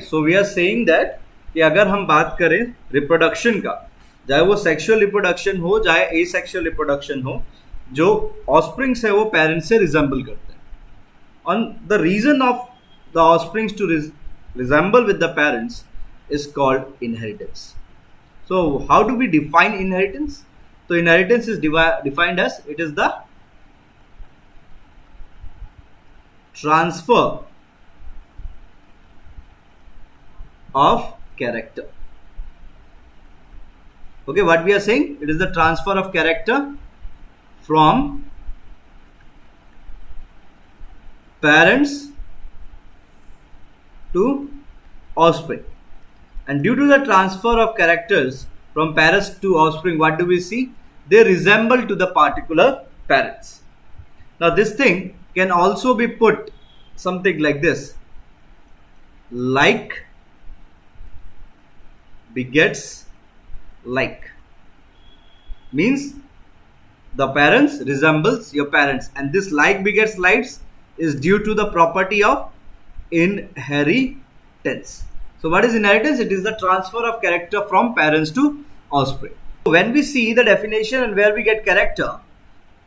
So we are saying that कि अगर हम बात करें रिप्रोडक्शन का, चाहे वो सेक्सुअल रिप्रोडक्शन हो चाहे एसेक्सुअल रिप्रोडक्शन हो, जो ऑस्प्रिंग्स है वो पेरेंट्स से रिजेंबल करते हैं. On the reason of the offsprings to resemble with the parents is called inheritance. So how do we define inheritance? So inheritance is defined as it is the transfer of character. Okay, what we are saying? It is the transfer of character from parents to offspring. And due to the transfer of characters from parents to offspring, what do we see? They resemble to the particular parents. Now this thing can also be put something like this: like begets like. Means the parents resembles your parents, and this like begets likes is due to the property of inheritance. So what is inheritance? It is the transfer of character from parents to offspring. When we see the definition and where we get character,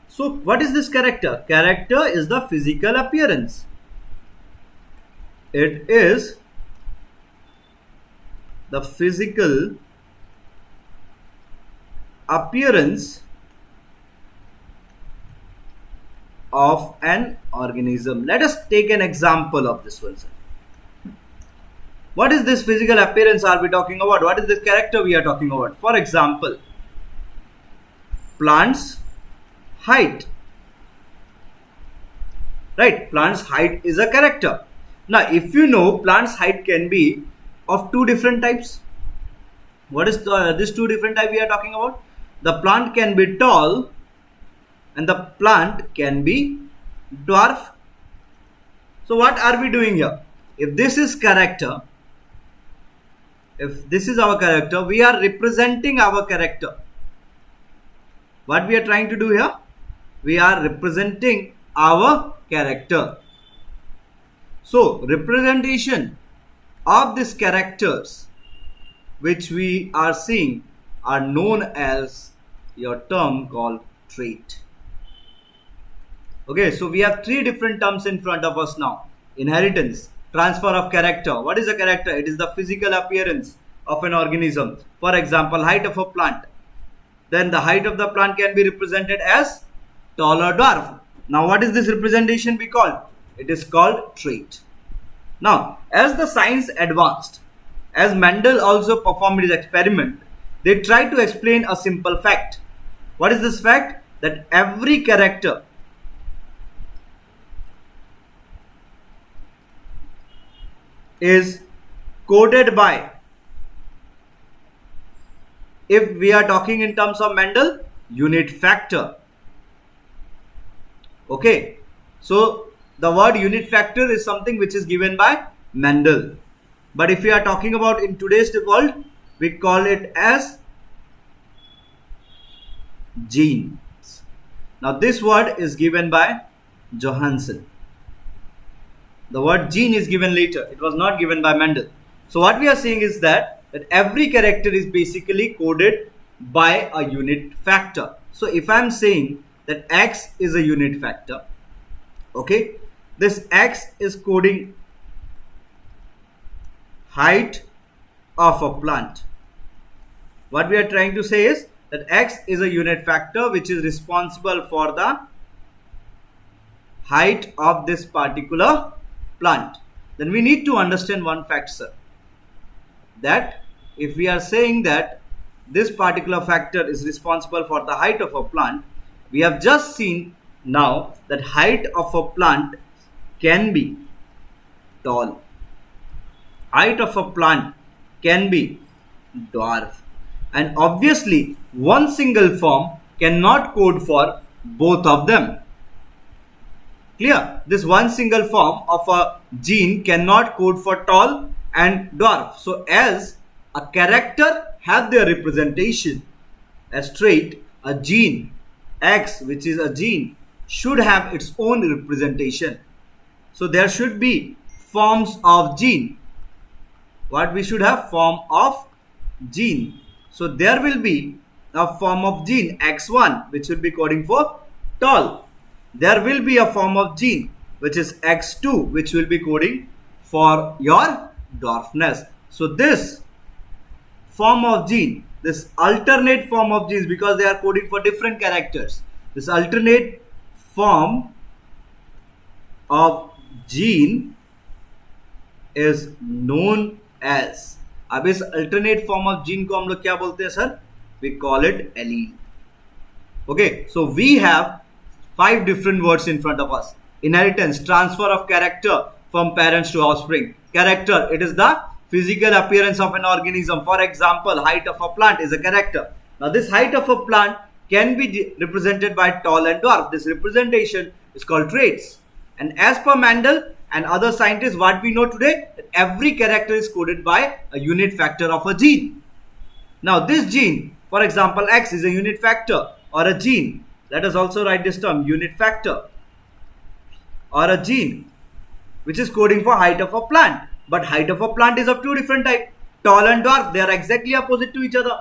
so what is this character? Character is the physical appearance. It is the physical appearance of an organism. Let us take an example of this one, sir. What is this physical appearance are we talking about? What is this character we are talking about? For example, plants' height. Right? Plants' height is a character. Now, if you know, plants' height can be of two different types. What is this two different type we are talking about? The plant can be tall and the plant can be dwarf. So, what are we doing here? If this is character, if this is our character, we are representing our character. What we are trying to do here? We are representing our character. So, representation of these characters which we are seeing are known as your term called trait. Okay, so we have three different terms in front of us now. Inheritance, transfer of character. What is a character? It is the physical appearance of an organism. For example, height of a plant. Then the height of the plant can be represented as tall or dwarf. Now what is this representation we call? It is called trait. Now as the science advanced, as Mendel also performed his experiment, they tried to explain a simple fact. What is this fact? That every character is coded by, if we are talking in terms of Mendel, unit factor. Okay, so the word unit factor is something which is given by Mendel, but if we are talking about in today's world, we call it as genes. Now this word is given by Johansen. The word gene is given later. It was not given by Mendel. So what we are saying is that every character is basically coded by a unit factor. So if I am saying that X is a unit factor, okay, this X is coding height of a plant. What we are trying to say is that X is a unit factor which is responsible for the height of this particular plant. Then we need to understand one fact, sir, that if we are saying that this particular factor is responsible for the height of a plant, we have just seen now that height of a plant can be tall, height of a plant can be dwarf, and obviously one single form cannot code for both of them. Clear? This one single form of a gene cannot code for tall and dwarf. So as a character have their representation as trait, a gene X, which is a gene, should have its own representation. So there should be forms of gene what we should have? Form of gene. So there will be a form of gene X1 which will be coding for tall. There will be a form of gene which is X2 which will be coding for your dwarfness. So this form of gene, this alternate form of genes, because they are coding for different characters, this alternate form of gene is known as, अब इस alternate form of gene को हम लोग क्या बोलते हैं sir? We call it allele. Okay, so we have 5 different words in front of us. Inheritance, transfer of character from parents to offspring. Character, it is the physical appearance of an organism. For example, height of a plant is a character. Now this height of a plant can be represented by tall and dwarf. This representation is called traits. And as per Mendel and other scientists, what we know today, that every character is coded by a unit factor of a gene. Now this gene, for example, X is a unit factor or a gene. Let us also write this term, unit factor or a gene, which is coding for height of a plant. But height of a plant is of 2 different types. Tall and dwarf, they are exactly opposite to each other.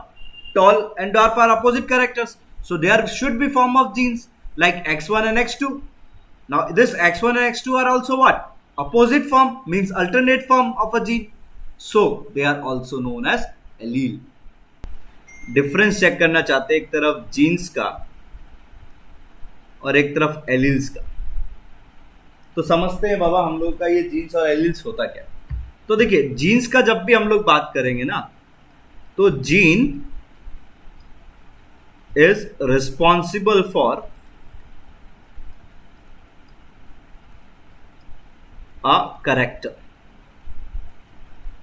Tall and dwarf are opposite characters. So there should be form of genes like X1 and X2. Now this X1 and X2 are also what? Opposite form, means alternate form of a gene. So they are also known as allele. Difference check करना चाहते हैं, एक तरफ genes का और एक तरफ alleles का. तो समझते हैं बाबा हम लोग का ये जीन्स और एलिल्स होता क्या. तो देखिए जीन्स का जब भी हम लोग बात करेंगे ना, तो gene is responsible for a character.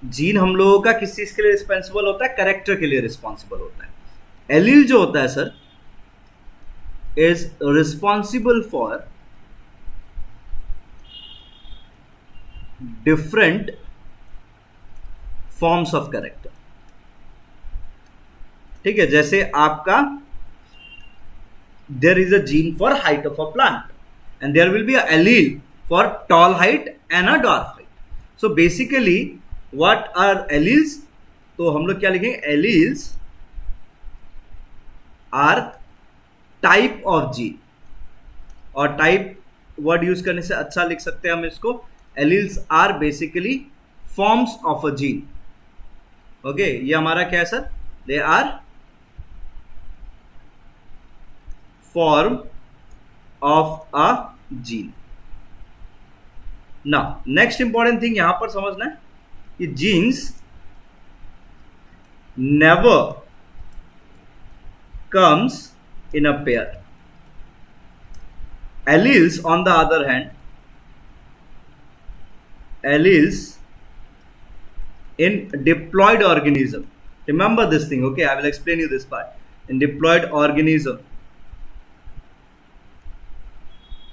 Gene हम लोगों का किस चीज के लिए रिस्पॉन्सिबल होता है? करेक्टर के लिए रिस्पॉन्सिबल होता है. एलील जो होता है sir is responsible for different forms of character. ठीक है, जैसे आपका there is a gene for height of a plant and there will be a allele for tall height and a dwarf height. So basically what are alleles? तो हम लोग क्या लिखेंगे? Alleles are type of gene, और type word use करने से अच्छा लिख सकते हैं हम इसको. Alleles are basically forms of a gene. Okay, ये हमारा क्या है sir? They are form of a gene. Now, next important thing यहां पर समझना है कि genes never comes in a pair. Alleles, on the other hand, alleles in diploid organism, remember this thing, okay, I will explain you this part. In diploid organism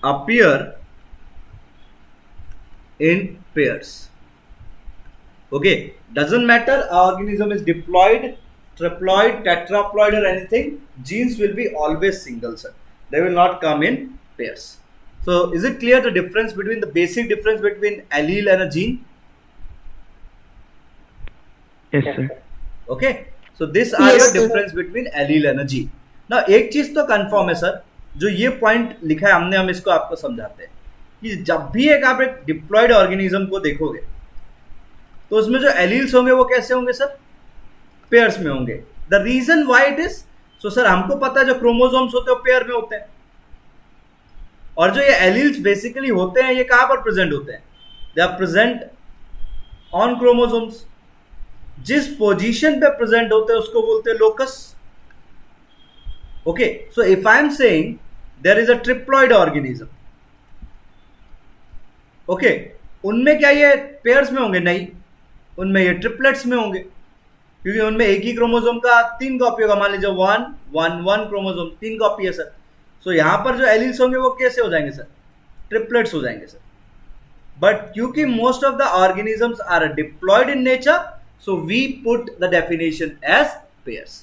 appear in pairs. Okay, doesn't matter organism is diploid, triploid, tetraploid or anything, genes will be always single, sir. They will not come in pairs. So is it clear the difference between the basic difference between allele and a gene? Yes, sir. Okay, so these are Yes, the sir. difference between allele and a gene. Now एक चीज तो confirm है sir, जो ये point लिखा है हमने, हम इसको आपको समझाते हैं कि जब भी आप एक डिप्लॉयड ऑर्गेनिज्म को देखोगे तो उसमें जो एलील्स होंगे वो कैसे होंगे सर? पेयर्स में होंगे. The reason why it is, so sir हमको पता है जो क्रोमोसोम्स होते हैं वो पेयर में होते हैं, और जो ये एलील्स बेसिकली होते हैं ये कहां पर प्रेजेंट होते हैं? They are present on chromosomes. जिस पोजीशन पे प्रेजेंट होते हैं उसको बोलते हैं locus. Okay, so if I am saying there is a triploid organism, okay, उनमें क्या ये पेयर्स में होंगे? नहीं, उनमें ये ट्रिपलेट्स में होंगे, क्योंकि उनमें एक ही क्रोमोसोम का 3 कॉपी होगा. मान लीजिए 1 1 1 क्रोमोसोम 3 कॉपी है सर. सो यहां पर जो एलील्स होंगे वो कैसे हो जाएंगे सर? ट्रिपलेट्स हो जाएंगे सर. बट क्योंकि most of the organisms are diploid in nature, so we put the definition as pairs.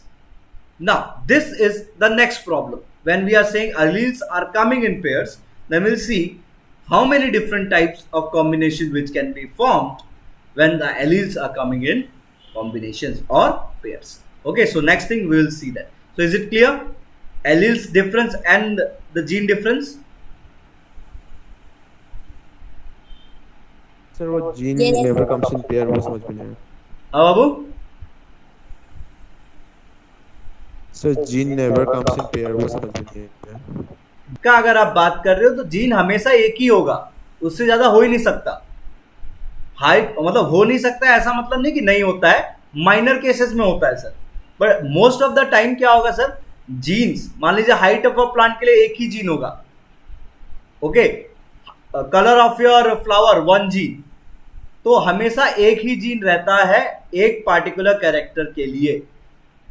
Now this is the next problem. When we are saying alleles are coming in pairs, then we'll see how many different types of combinations which can be formed when the alleles are coming in combinations or pairs. Okay, so next thing we will see that. So is it clear? Alleles difference and the gene difference. Sir, वो gene never comes in pair वो समझ में नहीं आया. हाँ बाबू. Sir, gene never comes in pair वो समझ में नहीं आया. का अगर आप बात कर रहे हो तो जीन हमेशा एक ही होगा, उससे ज्यादा हो ही नहीं सकता. हाइट मतलब हो नहीं सकता है ऐसा मतलब नहीं कि नहीं होता है, माइनर केसेस में होता है sir, but most of the time क्या होगा सर, जीन्स मान लीजिए हाइट ऑफ अ प्लांट के लिए एक ही जीन होगा. Okay, colour of your flower one gene, तो हमेशा एक ही जीन रहता है एक पार्टिकुलर कैरेक्टर के लिए.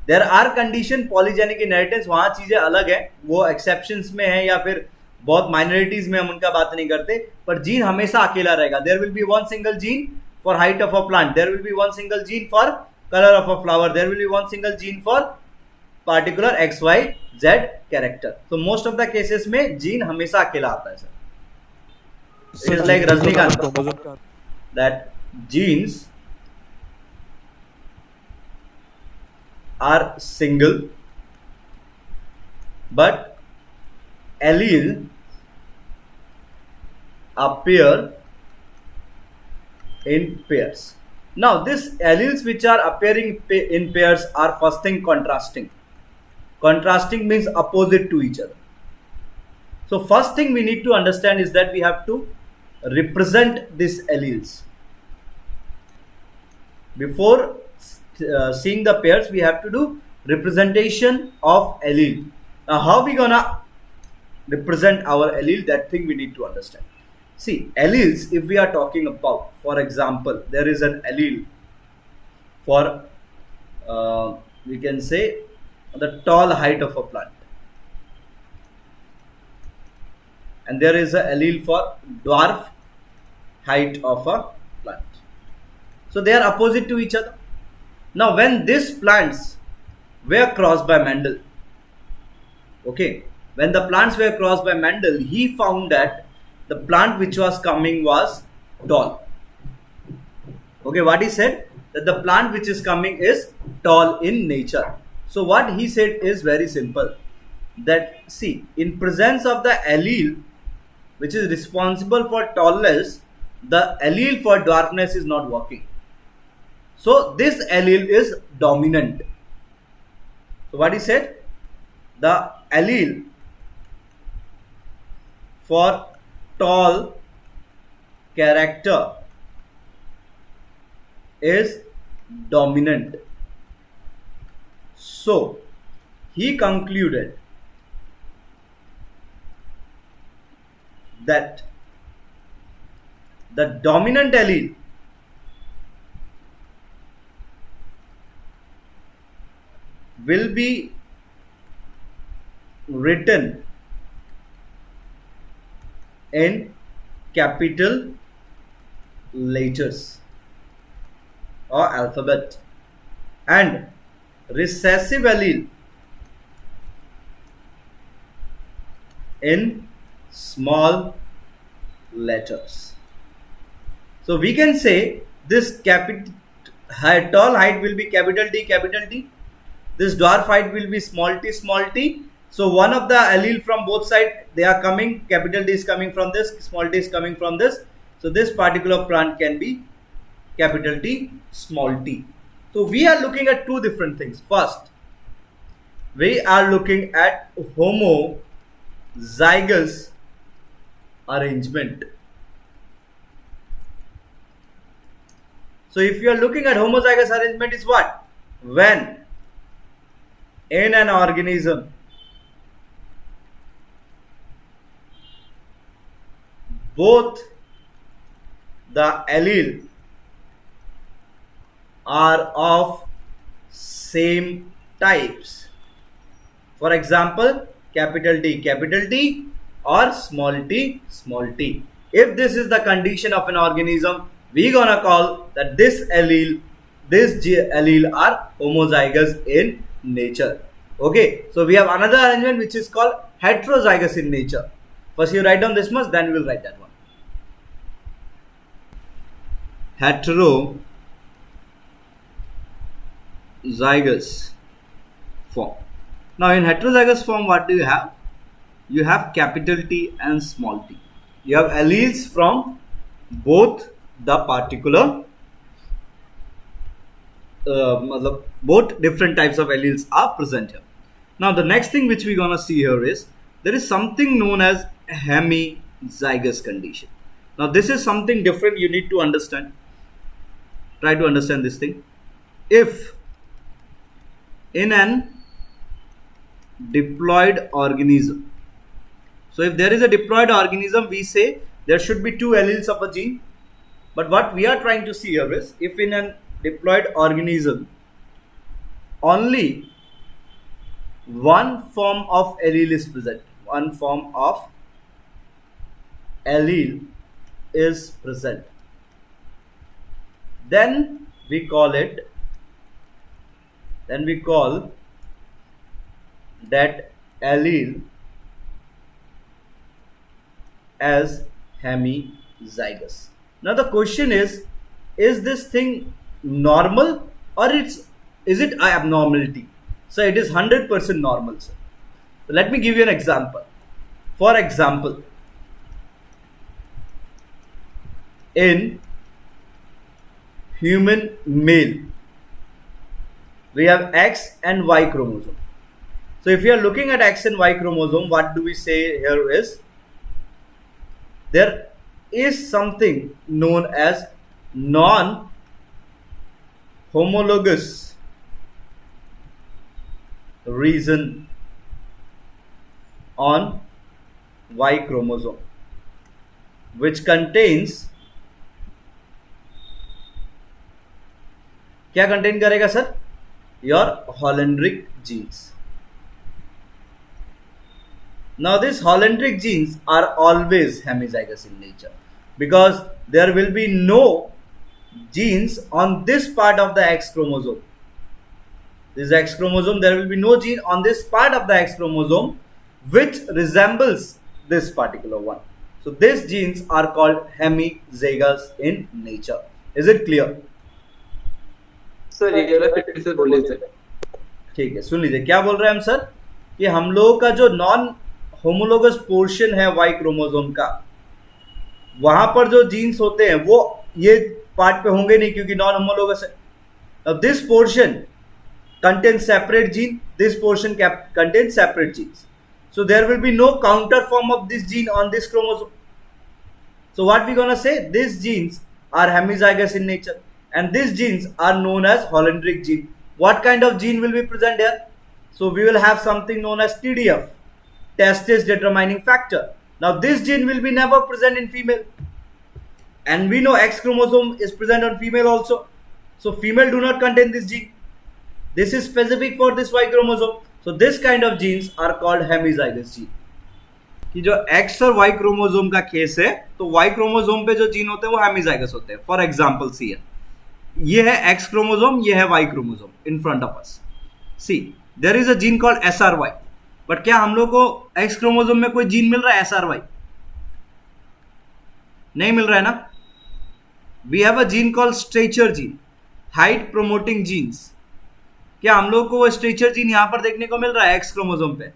There are condition polygenic inheritance, वहां चीजें अलग है, वो एक्सेप्शंस में है या फिर बहुत माइनॉरिटीज में हम उनका बात नहीं करते, पर जीन हमेशा अकेला रहेगा. There will be one single gene for height of a plant, there will be one single gene for colour of a flower, there will be one single gene for particular X Y Z character. तो most of the cases में gene हमेशा अकेला आता है sir. It is like Rajinikanth that genes are single but allele appear in pairs. Now this alleles which are appearing in pairs are first thing contrasting. Contrasting means opposite to each other. So first thing we need to understand is that we have to represent these alleles. Before seeing the pairs, we have to do representation of allele. Now how we gonna represent our allele, that thing we need to understand. See, alleles, if we are talking about, for example, there is an allele for we can say the tall height of a plant, and there is an allele for dwarf height of a plant. So they are opposite to each other. Now when these plants were crossed by Mendel, okay, when the plants were crossed by Mendel, he found that the plant which was coming was tall. Okay, what he said, that the plant which is coming is tall in nature. So what he said is very simple, that see, in presence of the allele which is responsible for tallness, the allele for dwarfness is not working. So this allele is dominant. So what he said, the allele for tall character is dominant. So he concluded that the dominant allele will be written in capital letters or alphabet, and recessive allele in small letters. So we can say this tall height will be capital D, capital T. This dwarf height will be small t, small t. So one of the allele from both sides, they are coming, capital D is coming from this, small t is coming from this. So this particular plant can be capital T, small t. So we are looking at two different things. First, we are looking at homozygous arrangement. So if you are looking at homozygous arrangement is what? When in an organism both the allele are of same types. For example, capital T or small t, small t. If this is the condition of an organism, we gonna call that this allele are homozygous in nature. Okay, so we have another arrangement which is called heterozygous in nature. First you write down this much, then we will write that one. heterozygous form. Now in heterozygous form, what do you have? You have capital T and small t. You have alleles from both the particular both different types of alleles are present here. Now the next thing which we're gonna see here is there is something known as hemizygous condition. Now this is something different you need to understand. Try to understand this thing. If in an diploid organism, so if there is a diploid organism, we say there should be two alleles of a gene. But what we are trying to see here is if in an diploid organism only one form of allele is present, one form of allele is present, then we call that allele as hemizygous. Now the question is this thing normal or is it an abnormality? So it is 100% normal, sir. So let me give you an example. For example, in human male, we have X and Y chromosome. So if you are looking at X and Y chromosome, what do we say here is there is something known as non-homologous region on Y chromosome which contains, क्या contain करेगा sir? Your Holendrick genes. Now these Holendrick genes are always hemizygous in nature because there will be no genes on this part of the X chromosome. This X chromosome, there will be no gene on this part of the X chromosome which resembles this particular one. So these genes are called hemizygous in nature. Is it clear? Sir ये वाला फिर से बोलिए sir. ठीक है, सुन लीजिए क्या बोल रहे हैं हम सर कि हम लोगों का जो नॉन होमोलोगस पोर्शन है वाई क्रोमोसोम का, वहां पर जो जीन्स होते हैं वो ये पार्ट पे होंगे नहीं क्योंकि नॉन होमोलोगस है. अब this portion contains separate gene, this portion contains separate genes, so there will be no counter form of this gene on this chromosome. So what we gonna say, these genes are hemizygous in nature and these genes are known as Holendrick gene. What kind of gene will be present here? So we will have something known as TDF, testis determining factor. Now this gene will be never present in female, and we know X chromosome is present on female also, so female do not contain this gene. This is specific for this Y chromosome. So this kind of genes are called hemizygous gene. कि जो X और Y chromosome का case है तो Y chromosome पे जो gene होते हैं वो हेमिजाइगस होते हैं. फॉर एग्जांपल सी ये है X क्रोमोसोम, ये है Y chromosome in front of us. See there is a gene called SRY, but क्या हम लोग को X क्रोमोसोम में कोई जीन मिल रहा है SRY? नहीं मिल रहा है ना. We have a gene called stature gene, height promoting genes. क्या हम लोग को वो स्ट्रेचर जीन यहां पर देखने को मिल रहा है X क्रोमोसोम पे?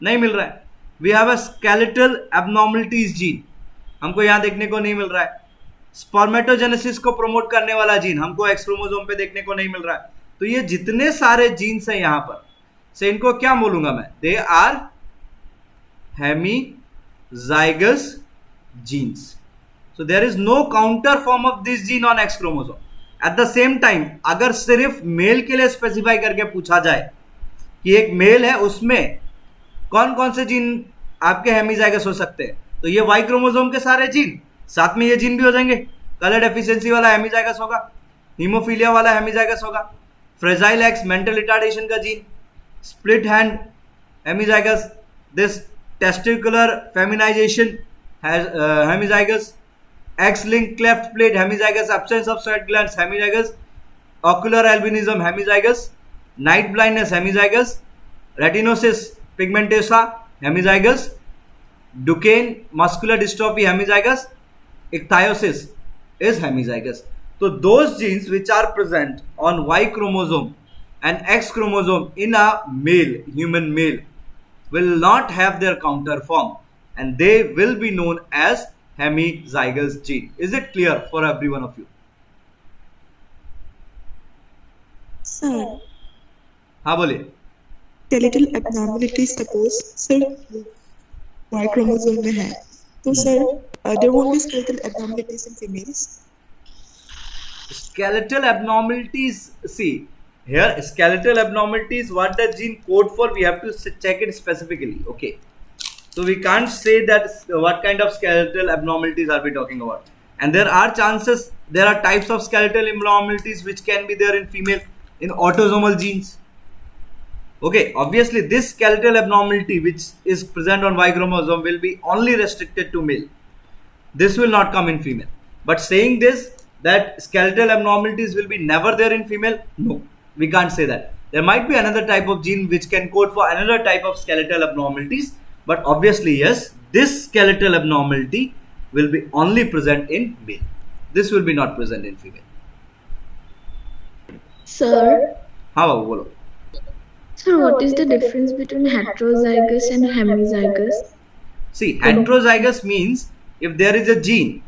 नहीं मिल रहा है. We have a skeletal abnormalities gene, हमको यहां देखने को नहीं मिल रहा है. स्पर्मेटोजेनेसिस को प्रमोट करने वाला जीन हमको X क्रोमोसोम पे देखने को नहीं मिल रहा है. तो ये जितने सारे जीन्स हैं यहां पर से इनको क्या बोलूंगा मैं? They are hemizygous genes. So there is no counter form of this gene on X chromosome. At the same time अगर सिर्फ मेल के लिए स्पेसिफाई करके पूछा जाए कि एक मेल है उसमें कौन कौन से जीन आपके हेमिजाइगस हो सकते हैं, तो ये वाई क्रोमोसोम के सारे जीन, साथ में ये जीन भी हो जाएंगे. कलर डेफिशिएंसी वाला हेमिजाइगस होगा, हीमोफीलिया वाला हेमिजाइगस होगा, फ्रेजाइल एक्स मेंटल रिटार्डेशन का gene, split hand hemizygous, this testicular feminisation hemizygous, X-linked cleft plate hemizygous, absence of sweat glands hemizygous, ocular albinism hemizygous, night blindness hemizygous, retinosis pigmentosa hemizygous, Duchenne muscular dystrophy hemizygous, ichthyosis is hemizygous. So those genes which are present on Y chromosome and X chromosome in a human male will not have their counter form, and they will be known as hemizygous gene. Is it clear for every one of you? Sir, हाँ बोलिए. skeletal abnormalities suppose सिर्फ Y chromosome में है, तो sir, there won't be skeletal abnormalities in females. Skeletal abnormalities, see here, skeletal abnormalities, what the gene code for, we have to check it specifically. Okay, so we can't say that what kind of skeletal abnormalities are we talking about. And there are chances, there are types of skeletal abnormalities which can be there in female in autosomal genes. Okay, obviously this skeletal abnormality which is present on Y chromosome will be only restricted to male. This will not come in female. But saying this, that skeletal abnormalities will be never there in female, no, we can't say that. There might be another type of gene which can code for another type of skeletal abnormalities, but obviously yes, this skeletal abnormality will be only present in male. This will be not present in female. Sir, How bolo? sir, what is the difference between heterozygous and hemizygous? See, heterozygous means if there is a gene,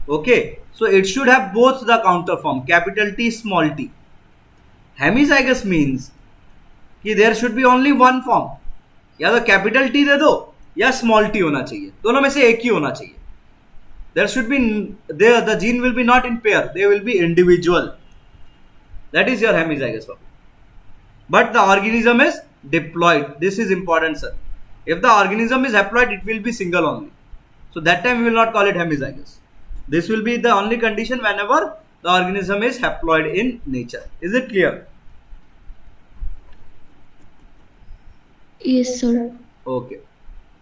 okay, so it should have both the counter form, capital T, small t. Hemizygous means कि there should be only one form, या तो capital T दे दो या small t होना चाहिए, दोनों में से एक ही होना चाहिए. There should be, there the gene will be not in pair, they will be individual. That is your hemizygous form. But the organism is diploid. This is important, sir. If the organism is haploid, it will be single only. So that time we will not call it hemizygous. This will be the only condition whenever the organism is haploid in nature. Is it clear? Yes, sir. Okay.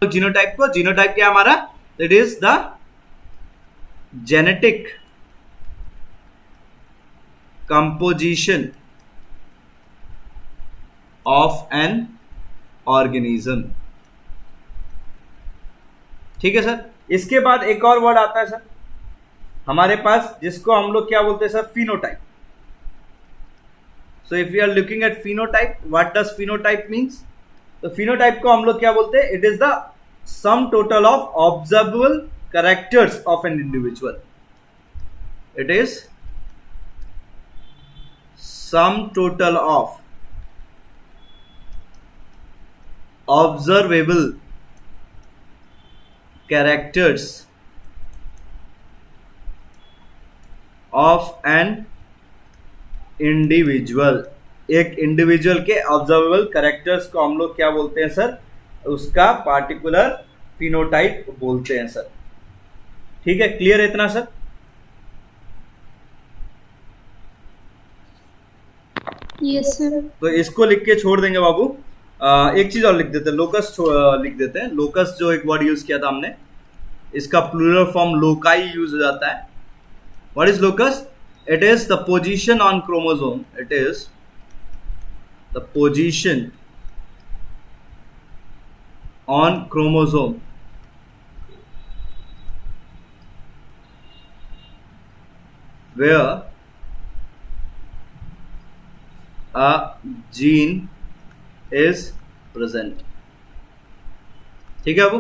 So genotype को, genotype क्या हमारा? That is the genetic composition of an organism. ठीक है sir. इसके बाद एक और word आता है सर हमारे पास, जिसको हम लोग क्या बोलते हैं sir? Phenotype. So if you are looking at phenotype, what does phenotype means? तो फिनोटाइप को हम लोग क्या बोलते हैं? It is the sum total of observable characters of an individual. It is sum total of observable characters of an individual. एक individual के observable characters को हम लोग क्या बोलते हैं सर? उसका पार्टिकुलर फिनोटाइप बोलते हैं सर. ठीक है, क्लियर है इतना सर? Yes, sir. तो इसको लिख के छोड़ देंगे बाबू. एक चीज और लिख देते हैं, लोकस लिख देते हैं. लोकस जो एक वर्ड यूज किया था हमने, इसका प्लूरल फॉर्म लोकाई यूज हो जाता है. What is locus? It is the position on chromosome. It is the position on chromosome where a gene is present. ठीक है बाबू?